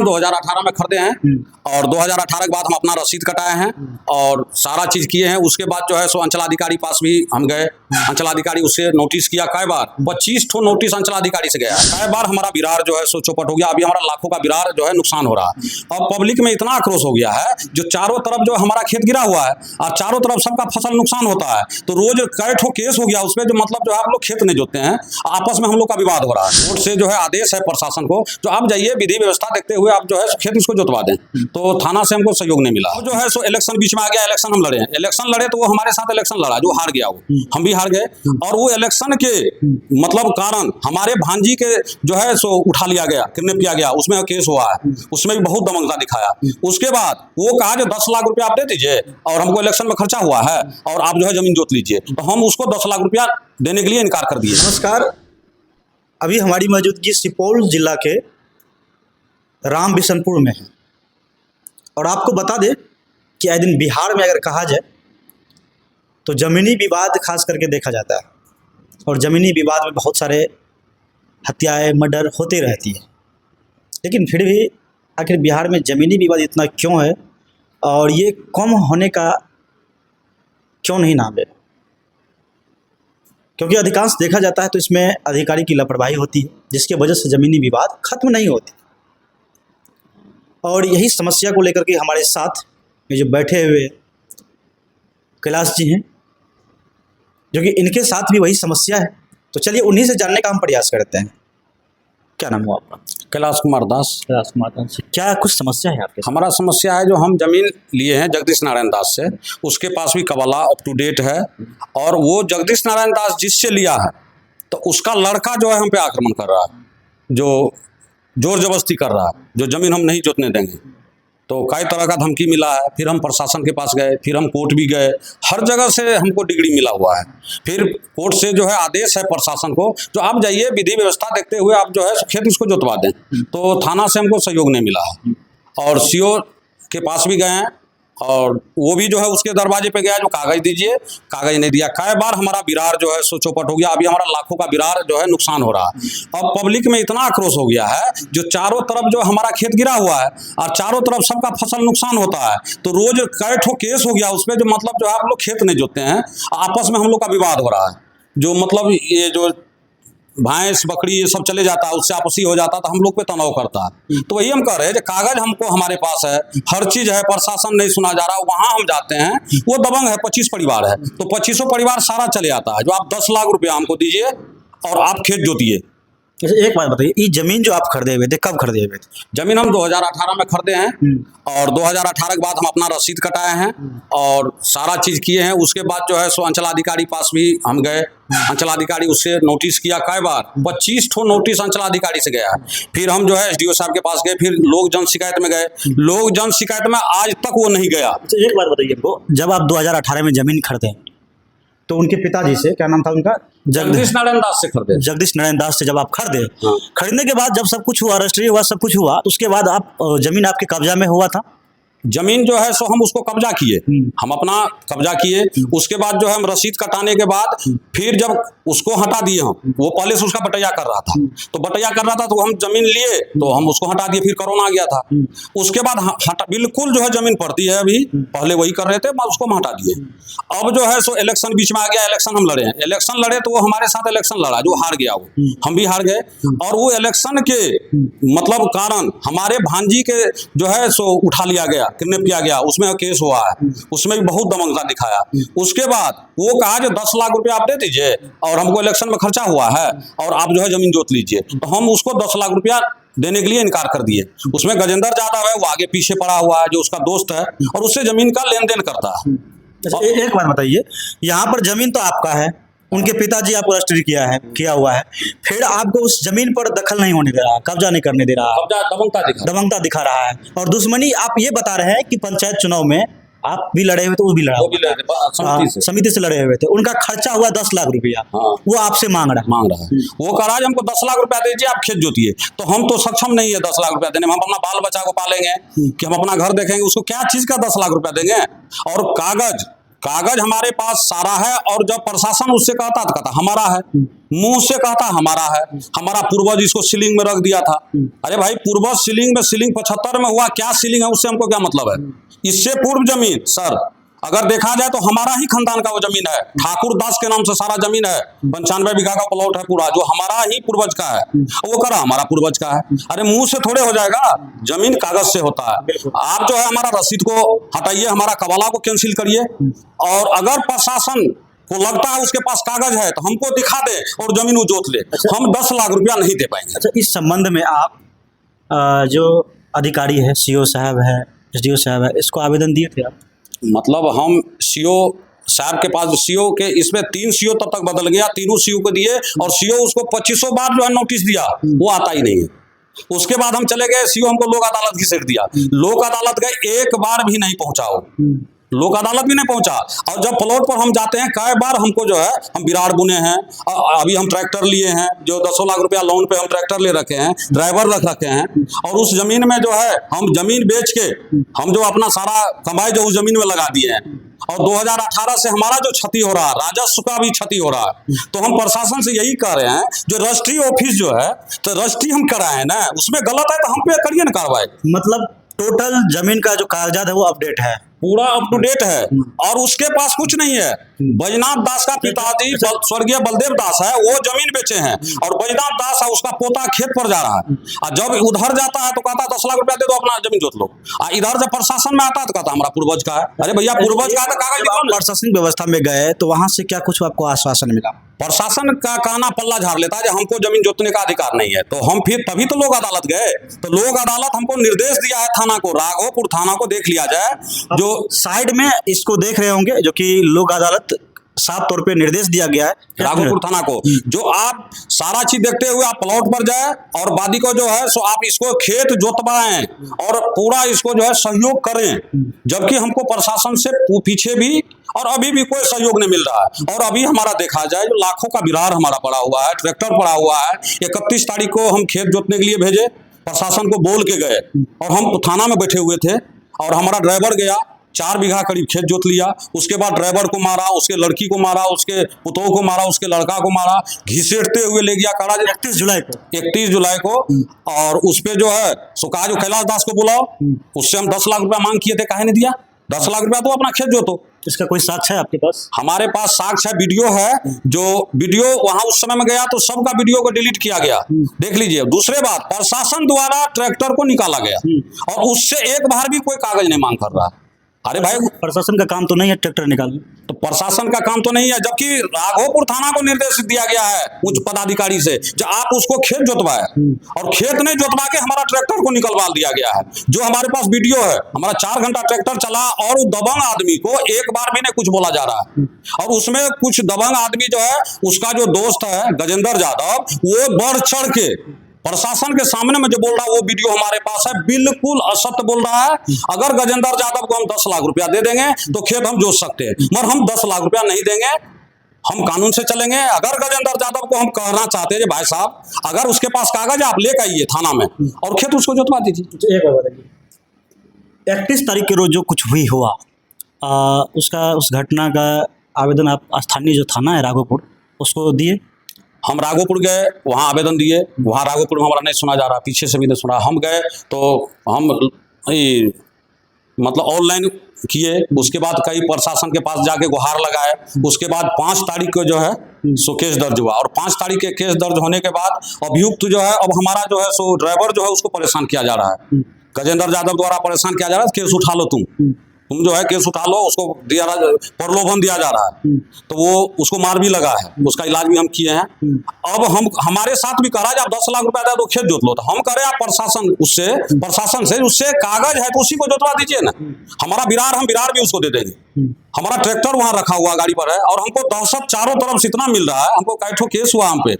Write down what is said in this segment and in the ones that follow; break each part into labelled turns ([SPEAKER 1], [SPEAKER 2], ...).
[SPEAKER 1] 2018 में खरीदे हैं और 2018 के बाद हम अपना रसीद कटाए हैं और सारा चीज किए हैं। उसके बाद जो है सो अंचलाधिकारी पास भी हम गए। अंचलाधिकारी उससे नोटिस किया कई बार, 25 ठो नोटिस अंचलाधिकारी से गया। कई बार हमारा बिरार जो है सो चौपट हो गया। अभी हमारा लाखों का बिरार जो है नुकसान हो रहा है। अब पब्लिक में इतना आक्रोश हो गया है, जो चारों तरफ जो हमारा खेत गिरा हुआ है और चारों तरफ सबका फसल नुकसान होता है, तो रोज कई ठो केस हो गया उसमें। जो मतलब जो है आप लोग खेत नहीं जोतते हैं, आपस में हम लोग का विवाद हो रहा है। कोर्ट से जो है आदेश है प्रशासन को, जो आप जाइए विधि व्यवस्था देखते हुए आप जो है खेत इसको जोतवा दें। तो थाना से हमको सहयोग नहीं मिला। जो है सो इलेक्शन बीच में आ गया, इलेक्शन हम लड़े। इलेक्शन लड़े तो वो हमारे साथ इलेक्शन लड़ा, जो हार गया वो, हम भी हार गए। और वो इलेक्शन के मतलब कारण हमारे भांजी के जो है सो उठा लिया गया, किडनैप किया गया, उसमें केस हुआ है। उसमें भी बहुत दमंगता दिखाया। उसके बाद वो कहा जो 10 लाख रुपया आप दे दीजिए और हमको इलेक्शन में खर्चा हुआ है और आप जो है जमीन जोत लीजिए। तो हम उसको 10 लाख रुपया देने के लिए इनकार कर दिए।
[SPEAKER 2] नमस्कार, अभी हमारी मौजूदगी सुपौल जिला के राम बिशनपुर में है और आपको बता दें कि आए दिन बिहार में अगर कहा जाए तो ज़मीनी विवाद खास करके देखा जाता है और ज़मीनी विवाद में बहुत सारे हत्याएं, मर्डर होते रहती है। लेकिन फिर भी आखिर बिहार में ज़मीनी विवाद इतना क्यों है और ये कम होने का क्यों नहीं नाम है? क्योंकि अधिकांश देखा जाता है तो इसमें अधिकारी की लापरवाही होती है, जिसके वजह से ज़मीनी विवाद खत्म नहीं होते। और यही समस्या को लेकर के हमारे साथ में जो बैठे हुए कैलाश जी हैं, जो कि इनके साथ भी वही समस्या है। तो चलिए उन्हीं से जानने का हम प्रयास करते हैं। क्या नाम हुआ आपका?
[SPEAKER 1] कैलाश कुमार दास।
[SPEAKER 2] कैलाश कुमार दास, क्या कुछ समस्या है आपके?
[SPEAKER 1] हमारा समस्या है, जो हम जमीन लिए हैं जगदीश नारायण दास से, उसके पास भी कबाला अप टू डेट है। और वो जगदीश नारायण दास जिससे लिया है तो उसका लड़का जो है हम पे आक्रमण कर रहा है, जो जोर जबरदस्ती कर रहा है, जो जमीन हम नहीं जोतने देंगे। तो कई तरह का धमकी मिला है। फिर हम प्रशासन के पास गए, फिर हम कोर्ट भी गए, हर जगह से हमको डिग्री मिला हुआ है। फिर कोर्ट से जो है आदेश है प्रशासन को, जो आप जाइए विधि व्यवस्था देखते हुए आप जो है खेत इसको जोतवा दें। तो थाना से हमको सहयोग नहीं मिला है और सीओ के पास भी गए हैं और वो भी जो है उसके दरवाजे पे गया, जो कागज दीजिए, कागज नहीं दिया। कई बार हमारा बिरार जो है सो चौपट हो गया। अभी हमारा लाखों का बिरार जो है नुकसान हो रहा है। अब पब्लिक में इतना आक्रोश हो गया है, जो चारों तरफ जो हमारा खेत गिरा हुआ है और चारों तरफ सबका फसल नुकसान होता है, तो रोज कई ठो केस हो गया उसमें। जो मतलब जो आप लोग खेत नहीं जोतते हैं, आपस में हम लोग का विवाद हो रहा है। जो मतलब ये जो भैंस बकरी ये सब चले जाता है, उससे आपसी हो जाता है, तो हम लोग पे तनाव करता है। तो वही हम कह रहे हैं, जो कागज हमको हमारे पास है, हर चीज़ है, प्रशासन नहीं सुना जा रहा। वहाँ हम जाते हैं, वो दबंग है, 25 परिवार है, तो 25 परिवार सारा चले आता है। जो आप 10 लाख रुपया हमको दीजिए और आप खेत जोतिए।
[SPEAKER 2] एक बात बताइए, ये जमीन जो आप खरीदे हुए थे, कब खरीदे हुए थे?
[SPEAKER 1] जमीन हम 2018 में खरीदे हैं और 2018 के बाद हम अपना रसीद कटाए हैं और सारा चीज़ किए हैं। उसके बाद जो है सो अंचलाधिकारी पास भी हम गए। अंचलाधिकारी उससे नोटिस किया कई बार, 25 ठो नोटिस अंचलाधिकारी से गया। फिर हम जो है एसडीओ साहब के पास गए, फिर लोक जन शिकायत में गए। लोक जन शिकायत में आज तक वो नहीं गया।
[SPEAKER 2] एक बात बताइए हमको, जब आप 2018 में जमीन खरीदे तो उनके पिताजी से, क्या नाम था उनका?
[SPEAKER 1] जगदीश नारायण दास से खरीदे।
[SPEAKER 2] जगदीश नारायण दास से जब आप खरीदे, खरीदने के बाद जब सब कुछ हुआ, रजिस्ट्री हुआ, सब कुछ हुआ, तो उसके बाद आप जमीन आपके कब्जा में हुआ था?
[SPEAKER 1] जमीन जो है सो हम उसको कब्जा किए, हम अपना कब्जा किए। उसके बाद जो है हम रसीद कटाने के बाद फिर जब उसको हटा दिए, हम वो पहले से उसका बटैया कर रहा था, तो बटैया कर रहा था तो हम जमीन लिए तो हम उसको हटा दिए। फिर कोरोना आ गया था, उसके बाद हटा बिल्कुल जो है जमीन पड़ती है। अभी पहले वही कर रहे थे, उसको हम हटा दिए। अब जो है सो इलेक्शन बीच में आ गया, इलेक्शन हम लड़े हैं। इलेक्शन लड़े तो वो हमारे साथ इलेक्शन लड़ा, जो हार गया वो, हम भी हार गए। और वो इलेक्शन के मतलब कारण हमारे भांजी के जो है सो उठा लिया गया, किडनैप किया गया, उसमें केस हुआ है। उसमें भी बहुत दमंगता दिखाया। उसके बाद वो कहा जो 10 लाख रुपया आप दे दीजिए और हमको इलेक्शन में खर्चा हुआ है और आप जो है जमीन जोत लीजिए। तो हम उसको 10 लाख रुपया देने के लिए इनकार कर दिए। उसमें गजेंद्र यादव है, वो आगे पीछे पड़ा हुआ है, जो उसका दोस्त है और उससे जमीन का लेन देन करता है।
[SPEAKER 2] एक बात बताइए, यहाँ पर जमीन तो आपका है, उनके पिताजी आपको रजिस्ट्री किया हुआ है, फिर आपको उस जमीन पर दखल नहीं होने दे रहा, कब्जा नहीं करने दे रहा, दमंगता दिखा रहा है। और दुश्मनी आप ये बता रहे हैं कि पंचायत चुनाव में आप भी लड़े हुए थे, वो भी लड़ा, समिति से लड़े हुए थे। उनका खर्चा हुआ 10 लाख रुपया, वो आपसे मांग रहा है।
[SPEAKER 1] वो कह रहा है हमको 10 लाख रुपया दीजिए, आप खेत जोतिए। तो हम तो सक्षम नहीं है 10 लाख रुपया देने में। हम अपना बाल बच्चा को पालेंगे कि हम अपना घर देखेंगे, उसको क्या चीज़ का 10 लाख रुपया देंगे? और कागज कागज हमारे पास सारा है, और जब प्रशासन उससे कहता तो कहता हमारा है, मुंह से कहता हमारा है, हमारा पूर्वज इसको सीलिंग में रख दिया था। अरे भाई, पूर्वज सीलिंग में, सीलिंग 75 में हुआ, क्या सीलिंग है उससे हमको क्या मतलब है? इससे पूर्व जमीन सर अगर देखा जाए तो हमारा ही खानदान का वो जमीन है, ठाकुर दास के नाम से सारा जमीन है, 95 बीघा का प्लॉट है पूरा, जो हमारा ही पूर्वज का है, वो करा हमारा पूर्वज का है। अरे मुंह से थोड़े हो जाएगा, जमीन कागज से होता है। आप जो है हमारा रसीद को हटाइए, हमारा कबाला को कैंसिल करिए, और अगर प्रशासन को लगता है उसके पास कागज है तो हमको दिखा दे और जमीन वो जोत ले। हम 10 लाख रुपया नहीं दे पाएंगे।
[SPEAKER 2] अच्छा, इस संबंध में आप जो अधिकारी है, सीओ साहब है, एसडीओ साहब है, इसको आवेदन दिए थे आप?
[SPEAKER 1] मतलब हम सीओ साहब के पास, सीओ के इसमें 3 सीओ तब तक बदल गया, तीनों सीओ को दिए, और सीओ उसको 2500 बार जो है नोटिस दिया, वो आता ही नहीं है। उसके बाद हम चले गए, सीओ हमको लोक अदालत घिसेट दिया, लोक अदालत गए, एक बार भी नहीं पहुंचा वो, लोक अदालत भी नहीं पहुंचा। और जब प्लॉट पर हम जाते हैं, कई बार हमको जो है, हम बिराड़ बुने हैं, अभी हम ट्रैक्टर लिए हैं, जो 10 लाख रुपया लोन पे हम ट्रैक्टर ले रखे हैं, ड्राइवर रख रखे हैं, और उस जमीन में जो है हम जमीन बेच के हम जो अपना सारा कमाई जो उस जमीन में लगा दिए हैं, और 2018 से हमारा जो क्षति हो रहा है, राजस्व का भी क्षति हो रहा है। तो हम प्रशासन से यही कह रहे हैं, जो रजिस्ट्री ऑफिस जो है, तो रजिस्ट्री हम कराए ना, उसमें गलत है तो हम पे करिए ना कार्रवाई।
[SPEAKER 2] मतलब टोटल जमीन का जो कागजात है वो अपडेट है,
[SPEAKER 1] पूरा अप टू डेट है, और उसके पास कुछ नहीं है। बैजनाथ दास का पिताजी स्वर्गीय बलदेव दास है, वो जमीन बेचे हैं, और बैजनाथ दास है उसका पोता खेत पर जा रहा है, और जब उधर जाता है तो कहता 10 लाख रुपया दे दो, अपना जमीन जोत लो। इधर जब प्रशासन में आता है तो कहता हमारा पूर्वज का है। अरे भैया, पूर्वज का है तो कागज दिखाओ ना।
[SPEAKER 2] प्रशासनिक व्यवस्था में गए तो वहां से क्या कुछ आपको आश्वासन मिला?
[SPEAKER 1] प्रशासन का कहना पल्ला झाड़ लेता है कि हमको जमीन जोतने का अधिकार नहीं है, तो हम फिर तभी तो लोक अदालत गए। तो लोक अदालत हमको निर्देश दिया है थाना को, राघोपुर थाना को देख लिया जाए, जो
[SPEAKER 2] साइड में इसको देख रहे होंगे, जो कि लोक अदालत साफ तौर पे निर्देश दिया गया है
[SPEAKER 1] राघोपुर थाना को, जो आप सारा चीज देखते हुए आप प्लॉट पर जाए, और वादी को जो है सो आप इसको खेत जोतवाएं, और पूरा इसको जो है सहयोग करें। जबकि हमको प्रशासन से पीछे भी और अभी भी कोई सहयोग नहीं मिल रहा है। और अभी हमारा देखा जाए, जो लाखों का बिरार हमारा पड़ा हुआ है, ट्रैक्टर पड़ा हुआ है, 31 तारीख को हम खेत जोतने के लिए भेजे, प्रशासन को बोल के गए, और हम थाना में बैठे हुए थे, और हमारा ड्राइवर गया, 4 बीघा करीब खेत जोत लिया। उसके बाद ड्राइवर को मारा, उसके लड़की को मारा, उसके पुतोह को मारा, उसके लड़का को मारा, घिसेटते हुए ले गया काड़ा
[SPEAKER 2] 31 जुलाई को।
[SPEAKER 1] और उस पे जो है सो कहा, जो कैलाश दास को बुलाओ, उससे हम 10 लाख रुपया मांग किए थे, काहे नहीं दिया? 10 लाख रुपया तो अपना खेत जोतो।
[SPEAKER 2] इसका कोई साक्ष्य है आपके पास?
[SPEAKER 1] हमारे पास साक्ष्य है, वीडियो है, जो वीडियो वहां उस समय में गया तो सबका वीडियो को डिलीट किया गया, देख लीजिए। दूसरे बात, प्रशासन द्वारा ट्रैक्टर को निकाला गया, और उससे एक बार भी कोई कागज नहीं मांग कर रहा। अरे भाई,
[SPEAKER 2] प्रशासन का काम तो नहीं है ट्रैक्टर निकालना,
[SPEAKER 1] तो प्रशासन का काम तो नहीं है, जबकि राघोपुर थाना को निर्देश दिया गया है उच्च पदाधिकारी से, जो आप उसको खेत जोतवाए, और खेत नहीं जोतवा के हमारा ट्रैक्टर को निकलवा दिया गया है। जो हमारे पास वीडियो है, हमारा 4 घंटा ट्रैक्टर चला, और उस दबंग आदमी को एक बार भी नहीं कुछ बोला जा रहा है। और उसमें कुछ दबंग आदमी जो है, उसका जो दोस्त है गजेंद्र यादव, वो बढ़ चढ़ के प्रशासन के सामने में जो बोल रहा है, वो वीडियो हमारे पास है, बिल्कुल असत्य बोल रहा है। अगर गजेंद्र यादव को हम 10 लाख रुपया दे देंगे तो खेत हम जोत सकते हैं, मगर हम 10 लाख रुपया नहीं देंगे, हम कानून से चलेंगे। अगर गजेंद्र यादव को हम कहना चाहते हैं, भाई साहब, अगर उसके पास कागज आप लेकर आइए थाना में, और खेत उसको जोतवा दीजिए।
[SPEAKER 2] एक बात बताइए, 31 तारीख के रोज जो कुछ हुई हुआ, उसका, उस घटना का आवेदन आप स्थानीय जो थाना है राघोपुर, उसको दिए?
[SPEAKER 1] हम राघोपुर गए, वहाँ आवेदन दिए, वहाँ राघोपुर में हमारा नहीं सुना जा रहा, पीछे से भी नहीं सुना। हम गए तो हम मतलब ऑनलाइन किए, उसके बाद कई प्रशासन के पास जाके गुहार लगाए। उसके बाद 5 तारीख को जो है सो केस दर्ज हुआ, और 5 तारीख के केस दर्ज होने के बाद अभियुक्त जो है, अब हमारा जो है सो ड्राइवर जो है उसको परेशान किया जा रहा है, गजेंद्र यादव द्वारा परेशान किया जा रहा है, केस उठा लो, तुम जो है केस उठा लो, उसको प्रलोभन दिया जा रहा है, तो वो उसको मार भी लगा है, उसका इलाज भी हम किए हैं। अब हम हमारे साथ भी करा, आप 10 लाख रुपया दे दो खेत जोत लो, तो हम करें आप प्रशासन से उससे कागज है तो उसी को जोतवा दीजिए ना। हमारा बिरार, हम बिरार भी उसको दे देंगे, हमारा ट्रैक्टर वहाँ रखा हुआ गाड़ी पर है, और हमको दहशत चारों तरफ से इतना मिल रहा है। हमको कई ठो केस हुआ हम पे,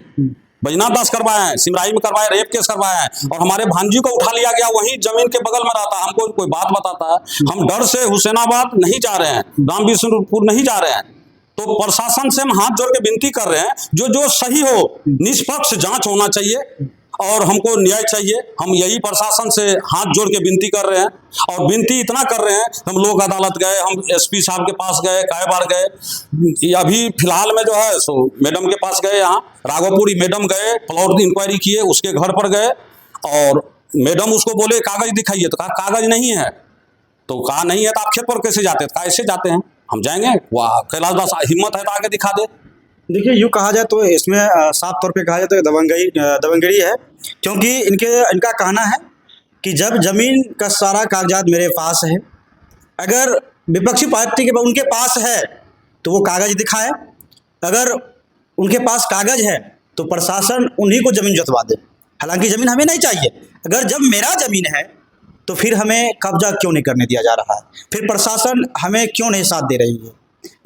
[SPEAKER 1] बैजनाथ दास करवाए हैं, सिमराई में करवाए, रेप केस करवाए हैं, और हमारे भांजी को उठा लिया गया, वही जमीन के बगल में रहता है, हमको कोई बात बताता है, हम डर से हुसैनाबाद नहीं जा रहे हैं, राम बिशनपुर नहीं जा रहे हैं। तो प्रशासन से हम हाथ जोड़ के विनती कर रहे हैं, जो सही हो, निष्पक्ष जांच होना चाहिए, और हमको न्याय चाहिए। हम यही प्रशासन से हाथ जोड़ के विनती कर रहे हैं और विनती इतना कर रहे हैं, हम लोक अदालत गए, हम एसपी साहब के पास गए, कई बार गए। अभी फिलहाल में जो है सो मैडम के पास गए, यहाँ राघोपुरी मैडम गए, प्लॉट इंक्वायरी किए, उसके घर पर गए और मैडम उसको बोले कागज दिखाइए, तो कहा कागज नहीं है। तो कहा नहीं है तो आप खेत पर कैसे जाते हैं? कहा ऐसे जाते हैं। हम जाएंगे, वाह कैलाश दास हिम्मत है तो आगे दिखा दे।
[SPEAKER 2] देखिए, यूँ कहा जाए तो इसमें साफ तौर पे कहा जाए तो ये दबंगई है, क्योंकि इनका कहना है कि जब जमीन का सारा कागजात मेरे पास है, अगर विपक्षी पार्टी के उनके पास है तो वो कागज दिखाए, अगर उनके पास कागज है तो प्रशासन उन्हीं को ज़मीन जुतवा दे। हालांकि ज़मीन हमें नहीं चाहिए। अगर जब मेरा ज़मीन है तो फिर हमें कब्जा क्यों नहीं करने दिया जा रहा है, फिर प्रशासन हमें क्यों नहीं साथ दे रही है,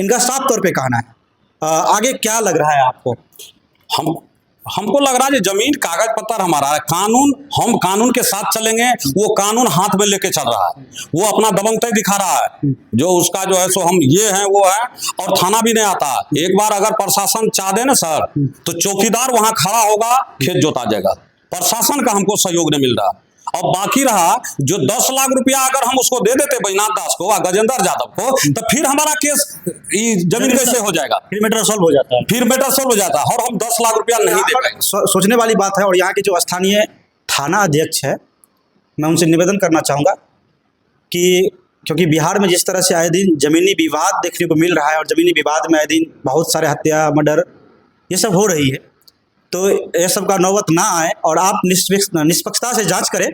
[SPEAKER 2] इनका साफ तौर पे कहना है। आगे क्या लग रहा है आपको?
[SPEAKER 1] हमको लग रहा है जमीन कागज पत्तर हमारा है, कानून, हम कानून के साथ चलेंगे। वो कानून हाथ में लेके चल रहा है, वो अपना दबंगई दिखा रहा है, जो उसका जो है सो हम ये हैं वो है, और थाना भी नहीं आता। एक बार अगर प्रशासन चाह दे ना सर, तो चौकीदार वहां खड़ा होगा, खेत जोता जाएगा। प्रशासन का हमको सहयोग नहीं मिल रहा। और बाकी रहा जो 10 लाख रुपया अगर हम उसको दे देते बैजनाथ दास को, गजेंद्र यादव को, तो फिर हमारा केस जमीन कैसे हो जाएगा?
[SPEAKER 2] फिर मैटर सॉल्व हो जाता है,
[SPEAKER 1] फिर मैटर सॉल्व हो जाता है, और हम 10 लाख रुपया नहीं दे पाएंगे।
[SPEAKER 2] सोचने वाली बात है। और यहाँ के जो स्थानीय थाना अध्यक्ष है, मैं उनसे निवेदन करना चाहूँगा कि क्योंकि बिहार में जिस तरह से आए दिन ज़मीनी विवाद देखने को मिल रहा है और ज़मीनी विवाद में आए दिन बहुत सारे हत्या, मर्डर ये सब हो रही है, तो ये सब का नौबत ना आए और आप निष्पक्षता से जांच करें।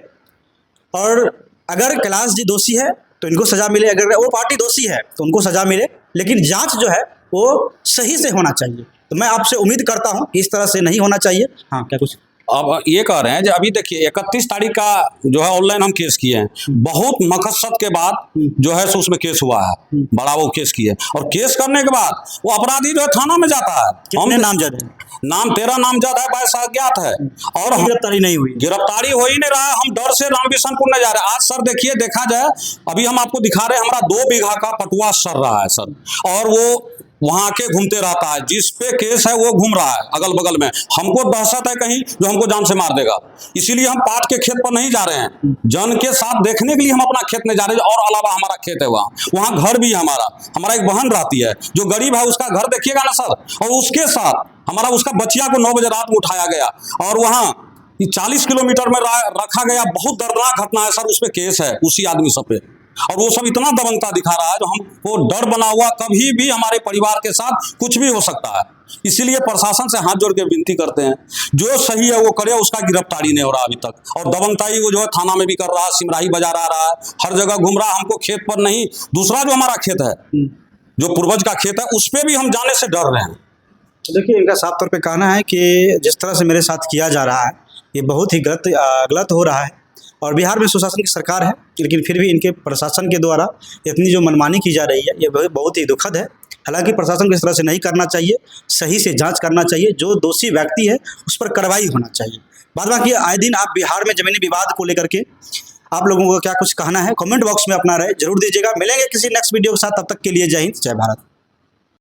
[SPEAKER 2] और अगर कैलाश जी दोषी है तो इनको सज़ा मिले, अगर वो पार्टी दोषी है तो उनको सज़ा मिले, लेकिन जांच जो है वो सही से होना चाहिए। तो मैं आपसे उम्मीद करता हूं कि इस तरह से नहीं होना चाहिए। हाँ, क्या कुछ
[SPEAKER 1] अब ये कह रहे हैं जो अभी देखिए 31 तारीख का जो है ऑनलाइन हम केस किए हैं, बहुत मकसद के बाद जो है सो उसमें केस हुआ है, बड़ा वो केस किए, और केस करने के बाद वो अपराधी जो है थाना में जाता है।
[SPEAKER 2] कितने नामजद है?
[SPEAKER 1] नाम 13 नामजद है, 22 अज्ञात है, और
[SPEAKER 2] गिरफ्तारी नहीं हुई।
[SPEAKER 1] गिरफ्तारी हो ही नहीं रहा है। हम डर से राम बिशनपुर नहीं जा रहे। आज सर देखिए, देखा जाए अभी हम आपको दिखा रहे हैं, हमारा 2 बीघा का पटुआ सर रहा है सर, और वो वहां के घूमते रहता है, जिस पे केस है वो घूम रहा है अगल बगल में। हमको दहशत है कहीं जो हमको जान से मार देगा, इसीलिए हम पाट के खेत पर नहीं जा रहे हैं। जन के साथ देखने के लिए हम अपना खेत नहीं जा रहे हैं। और अलावा हमारा खेत है वहाँ घर भी है हमारा एक बहन रहती है जो गरीब है, उसका घर देखिएगा ना सर, और उसके साथ हमारा उसका बच्चिया को 9 बजे रात में उठाया गया और वहाँ 40 किलोमीटर में रखा गया। बहुत दर्दनाक घटना है सर, उस पर केस है उसी आदमी सब पे, और वो सब इतना दबंगता दिखा रहा है जो हमको डर बना हुआ, कभी भी हमारे परिवार के साथ कुछ भी हो सकता है। इसीलिए प्रशासन से हाथ जोड़ के विनती करते हैं, जो सही है वो करे, उसका गिरफ्तारी नहीं हो रहा अभी तक। और दबंगताई वो जो है थाना में भी कर रहा है, सिमराही बाजार आ रहा है, हर जगह घूम रहा है। हमको खेत पर नहीं, दूसरा जो हमारा खेत है, जो पूर्वज का खेत है, उस पर भी हम जाने से डर रहे हैं।
[SPEAKER 2] देखिए, इनका साफ तौर पे कहना है कि जिस तरह से मेरे साथ किया जा रहा है ये बहुत ही गलत हो रहा है। और बिहार में सुशासन की सरकार है, लेकिन फिर भी इनके प्रशासन के द्वारा इतनी जो मनमानी की जा रही है ये बहुत ही दुखद है। हालांकि प्रशासन को इस तरह से नहीं करना चाहिए, सही से जांच करना चाहिए, जो दोषी व्यक्ति है उस पर कार्रवाई होना चाहिए। बाद बाकी आए दिन आप बिहार में ज़मीनी विवाद को लेकर के आप लोगों को क्या कुछ कहना है, कमेंट बॉक्स में अपना राय जरूर दीजिएगा। मिलेंगे किसी नेक्स्ट वीडियो के साथ, तब तक के लिए जय हिंद, जय भारत।